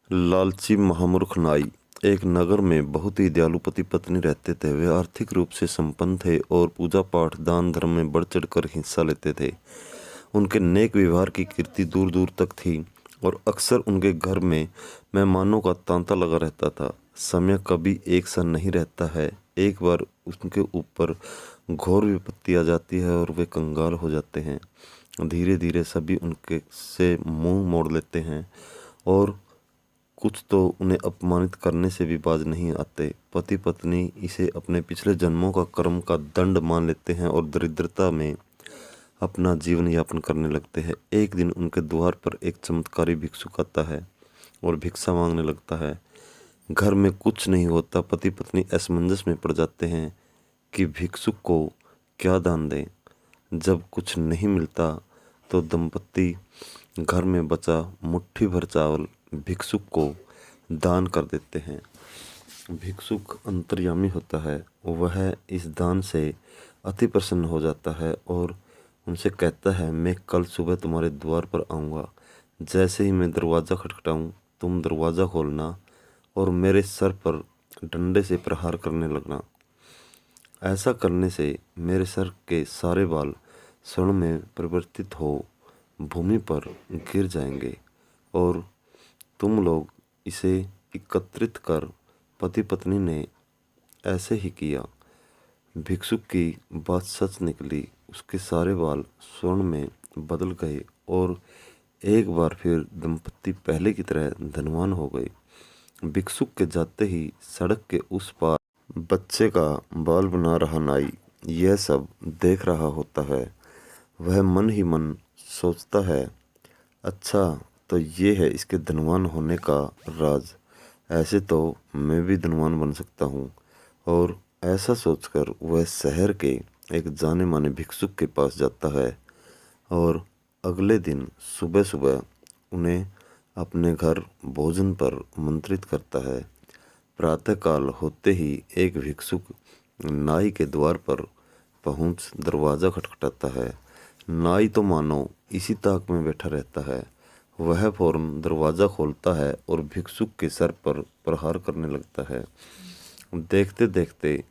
लालची महामूर्ख नाई। एक नगर में बहुत ही दयालु पति पत्नी रहते थे। वे आर्थिक रूप से संपन्न थे और पूजा पाठ दान धर्म में बढ़ चढ़कर हिस्सा लेते थे। उनके नेक व्यवहार की कीर्ति दूर दूर तक थी और अक्सर उनके घर में मेहमानों का तांता लगा रहता था। समय कभी एक सा नहीं रहता है। एक बार उनके ऊपर घोर विपत्ति आ जाती है और वे कंगाल हो जाते हैं। धीरे धीरे सभी उनके से मुंह मोड़ लेते हैं और कुछ तो उन्हें अपमानित करने से भी बाज नहीं आते। पति पत्नी इसे अपने पिछले जन्मों का कर्म का दंड मान लेते हैं और दरिद्रता में अपना जीवन यापन करने लगते हैं। एक दिन उनके द्वार पर एक चमत्कारी भिक्षुक आता है और भिक्षा मांगने लगता है। घर में कुछ नहीं होता। पति पत्नी असमंजस में पड़ जाते हैं कि भिक्षुक को क्या दान दें। जब कुछ नहीं मिलता तो दंपति घर में बचा मुट्ठी भर चावल भिक्षुक को दान कर देते हैं। भिक्षुक अंतर्यामी होता है। वह इस दान से अति प्रसन्न हो जाता है और उनसे कहता है, मैं कल सुबह तुम्हारे द्वार पर आऊँगा। जैसे ही मैं दरवाज़ा खटखटाऊँ तुम दरवाज़ा खोलना और मेरे सर पर डंडे से प्रहार करने लगना। ऐसा करने से मेरे सर के सारे बाल स्वर्ण में परिवर्तित हो भूमि पर गिर जाएंगे और तुम लोग इसे एकत्रित कर। पति पत्नी ने ऐसे ही किया। भिक्षुक की बात सच निकली। उसके सारे बाल स्वर्ण में बदल गए और एक बार फिर दंपति पहले की तरह धनवान हो गए। भिक्षुक के जाते ही सड़क के उस पार बच्चे का बाल बना रहा नाई यह सब देख रहा होता है। वह मन ही मन सोचता है, अच्छा तो ये है इसके धनवान होने का राज। ऐसे तो मैं भी धनवान बन सकता हूँ। और ऐसा सोचकर वह शहर के एक जाने माने भिक्षुक के पास जाता है और अगले दिन सुबह सुबह उन्हें अपने घर भोजन पर आमंत्रित करता है। प्रातःकाल होते ही एक भिक्षुक नाई के द्वार पर पहुँच दरवाज़ा खटखटाता है। नाई तो मानो इसी ताक में बैठा रहता है। वह फौरन दरवाज़ा खोलता है और भिक्षुक के सर पर प्रहार करने लगता है। देखते देखते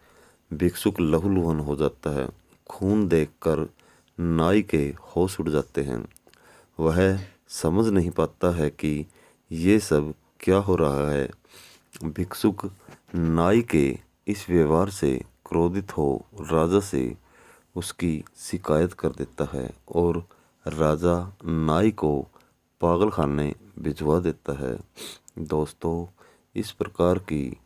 भिक्षुक लहूलुहान हो जाता है। खून देखकर नाई के होश उड़ जाते हैं। वह समझ नहीं पाता है कि ये सब क्या हो रहा है। भिक्षुक नाई के इस व्यवहार से क्रोधित हो राजा से उसकी शिकायत कर देता है और राजा नाई को पागल खाने भिजवा देता है। दोस्तों, इस प्रकार की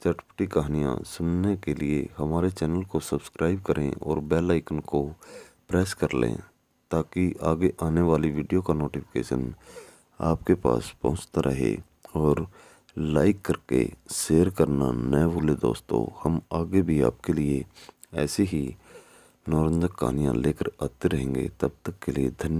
चटपटी कहानियाँ सुनने के लिए हमारे चैनल को सब्सक्राइब करें और बेल आइकन को प्रेस कर लें ताकि आगे आने वाली वीडियो का नोटिफिकेशन आपके पास पहुंचता रहे। और लाइक करके शेयर करना न भूलें दोस्तों। हम आगे भी आपके लिए ऐसी ही मनोरंजक कहानियाँ लेकर आते रहेंगे। तब तक के लिए धन्यवाद।